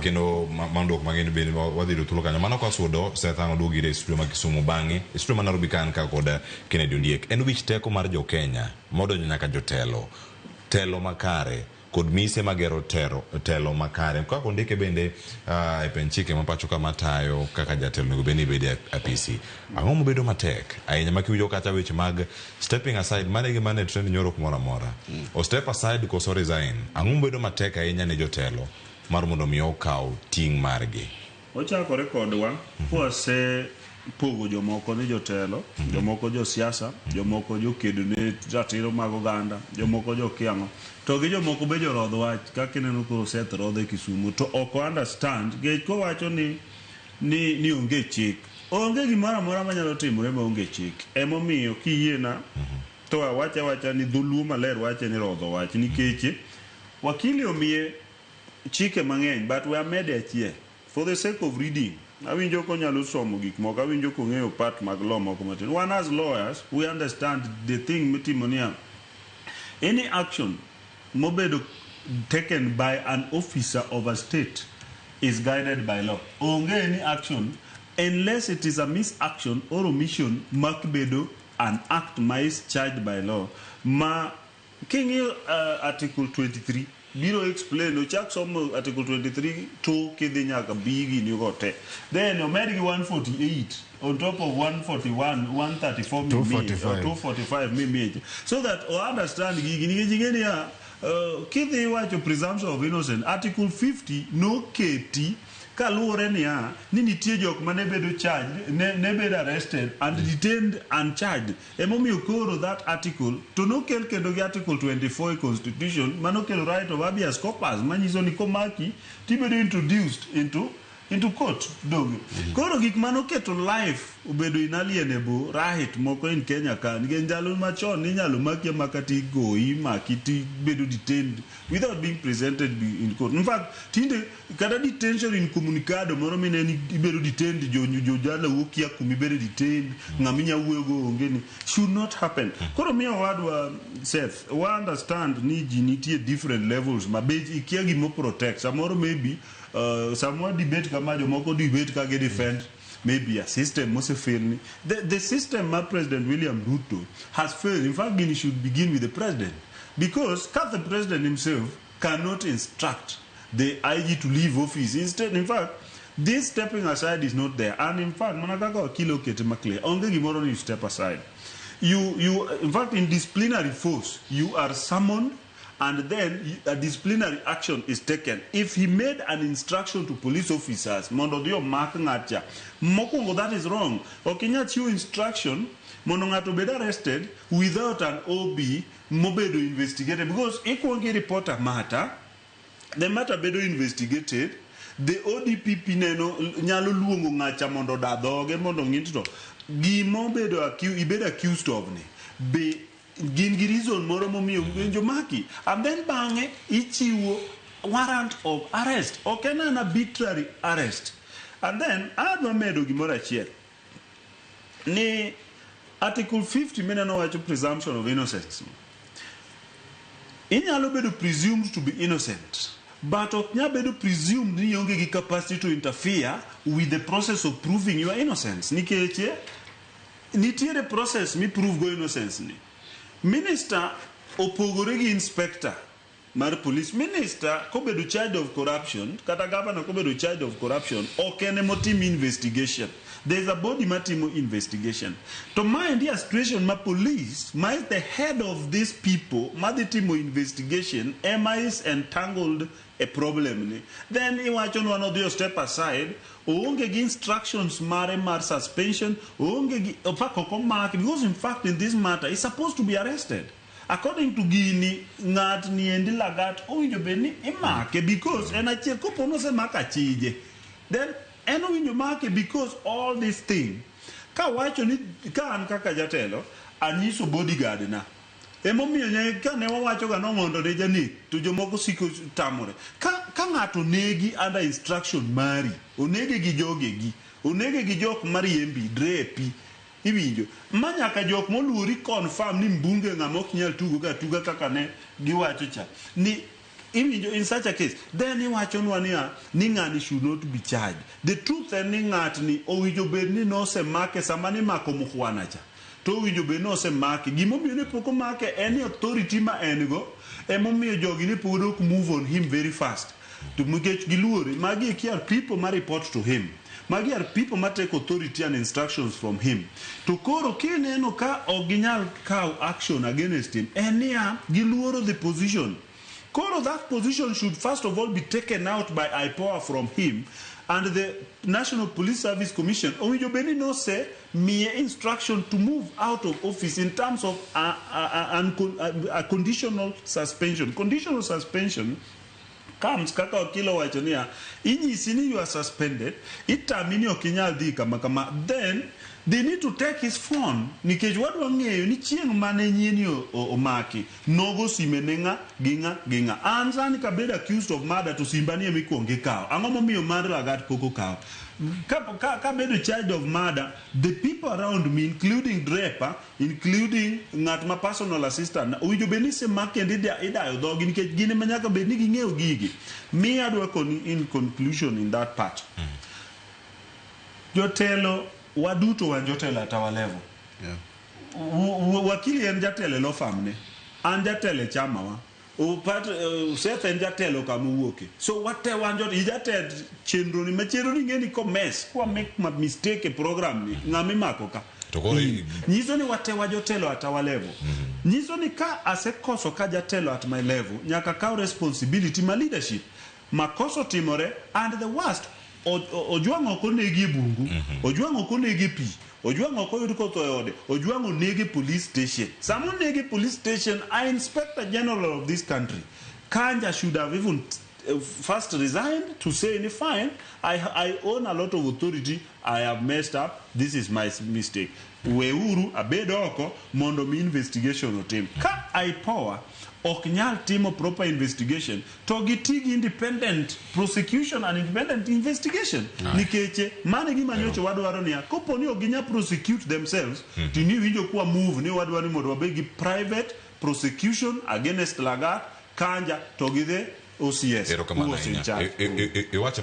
kendo mandok mang'eny bende wadhi do thuolo kanyo mano kwasudo sethang oduogire e studio ma Kisumu bang'e e studio ma Nairobi kan ka kod Kennedy Ondiek en wich teko mar jo Kenya modonjo nyaka jotelo telo makare kod mise magero telo makare kaka Ondiek bende e piny chike ma pacho kama tayo kaka jatelo nego bende bede apisi ang'o mobedo matek ahinya makiwinjo kata weche mag stepping aside mane gi mane trend nyoro kumoro amora o step aside koso resign ang'o mobedo matek ahinya ne jotelo mar mondo mi okaw ting' margi ochakore kodwa kwase pogo jomoko ni jotelo jomoko jo siasa jomoko jo kedo ne ratiro mag oganda jomoko jo kiango to gi jomoko be jo rodh wach kaka ineno koro Seth rodhe Kisumu to ok understand gech ko wacho ni onge chik onge gimoro amora manyalo timore ma onge chik emomiyo kiyiena to wacha ni dholuo maler wache ni rodho wach nikech wakili omiye chike mang'eny but we are made achiel for the sake of reading awinjo ko nyalo somo gik moko awinjo ko ng'eyo part mag law moko matin one as lawyers we understand the thing mitimo niya any action mobedo taken by an officer of a state is guided by law onge any action unless it is a misaction or omission makbedo an act ma is charged by law ma king'io article 23 biro explain ochak somo article 23 to kidhi nyaka bigi ni gote then omed gi 148 on top of 141 134 245 mimage so that o understand gigi ni gingenia kidhi wacho presumption of innocence article 50 no keti kaluore ni nitie jok mane bedo charged ne bedo arrested and detained and charged emomiyo koro that article to nokel kendo gi article 24 constitution manokelo right of habeas corpus manyiso ni komaki tibedo introduced into court dogo koro gik manoketo life obedo inalienable right moko in Kenya ka nige njalo machon ni nyalo maki makati goyi makiti bedo detained without being presented in court in fact tinde kada detention incommunicado moro mineni ibedo detained jo jala wokia kumi bedo detained ngaminya wuego ongeni should not happen koro miyo wadwa Seth we understand ni nitie different levels mabeji ikia gimo protect samoro maybe someone debate kama jomoko debate ka defend maybe a system must fail the system my President William Ruto has failed in fact it should begin with the president because the president himself cannot instruct the IG to leave office instead in fact this stepping aside is not there and in fact manakaka kilo kete makle onge gimoro ni step aside you in fact in disciplinary force you are summoned and then a disciplinary action is taken. If he made an instruction to police officers, mondo dio mark ngacha, mokongo that is wrong. Okinyat you instruction, mondo ngato be arrested without an OB, mobedo investigated because ikwangi reporter matter, the matter bedo investigated. The ODPP neno nyalo luongo ngacha mondo dadhoge mondo ng'into gimo bedo accused of ni be gin gi reason moro momiyo winjo maki and then bange ichiwo warrant of arrest ok en an arbitrary arrest and then adwa medo gimoro achiel ni article 50 mineno wacho presumption of innocence inyalo bedo presumed to be innocent but ok nyalo bedo presumed ni onge gi capacity to interfere with the process of proving your innocence nikech nitiere process mi prove go innocence ni Minister opogore gi inspector mar police minister kobedo charge of corruption kata governor kobedo charge of corruption okene motim investigation there is a body matimo investigation to mind the situation ma police ma is the head of these people ma timo investigation is entangled a problem ni then iwacho one of the step aside oonge gi instructions mar suspension oonge gi opakoko mark because in fact in this matter is supposed to be arrested according to gini ngat ni endi lagat owinjo beni imake because en achiel kopono se maka chije then en owinjo make because all this thing ka wacho ni ka an kaka jatelo anyiso bodyguard na emomiyo ne ka ne wawacho ga Ong'ondo ne janek to jomoko siko tamore ka ngato negi under instruction mari onege gi jogge gi onege gi jok mariembi drepi iwinjo manyaka jok moluori confirm ni mbunge ng'ama ok nyal tugo kaka ne giwacho cha ni in such a case, then ni ng'ani should not be charged. The truth is ni ng'atni owinjo bed ni nose make sama ni mako mukhwana cha. To owinjo bed nose make. Gimomiyo ne pok omake any authority ma en go emomiyo jogi ne pod ok move on him very fast. To nikech giluore magi are people ma report to him. Magi are people ma take authority and instructions from him. To koro kineno ka oginyal kaw action against him, enia giluoro the position. Koro that position should first of all be taken out by IPOA from him, and the National Police Service Commission owinjo beni no say mere instruction to move out of office in terms of a conditional suspension. Conditional suspension comes kaka okilo wacho niya inyisi ni you are suspended, itamini okinyal dhi kama, then they need to take his phone nikech wadwa ng'eyo ni chieng' mane nyieni omaki nogo sime ne ng'a ginga an sani kabedo accused of murder to simbani emikwongi kawo ang'o momiyo mar lagat poko kawo kabedo charged of murder. The people around me, including draper, including ng'at ma personal assistant, owinjo bed ni semaki kendo idayo dhogi nikech gin ema nyaka bed ni ging'eyo gigi. Mi adwa koni in conclusion in that part. Jotelo waduto wan jotelo at our level. Wakili en jatelo lo famne, an jatelo chama wa. Seth en jatelo kamuwoke. So wate wan jotelo ijated chenro ni machero ni ngeni commerce kwa make ma mistake program ni ngami mako ka. Nyiso ni wate wa jotelo at our level. Nyiso ni ka asekoso ka jatelo at my level nyaka kaw responsibility ma leadership. Makoso timore, and the worst Ojuang okonegi bungu, Ojuang okonegi pi, Ojuang okoyud ko toyode, Ojuang onegi police station. Someone negi police station, I Inspector General of this country. Kanja should have even first resigned to say, fine, I own a lot of authority, I have messed up, this is my mistake. Weuru abedoko mondo mi investigation otim. Ka IPOA oknyal timo proper investigation to gitigi independent prosecution and independent investigation nikeche mane gima nyocho wadwaro niya kopo ni oginya prosecute themselves tini winjo kwa move ni wadwaro ni mondo wabegi private prosecution against Lagat Kanja to gidhe OCS. Iwache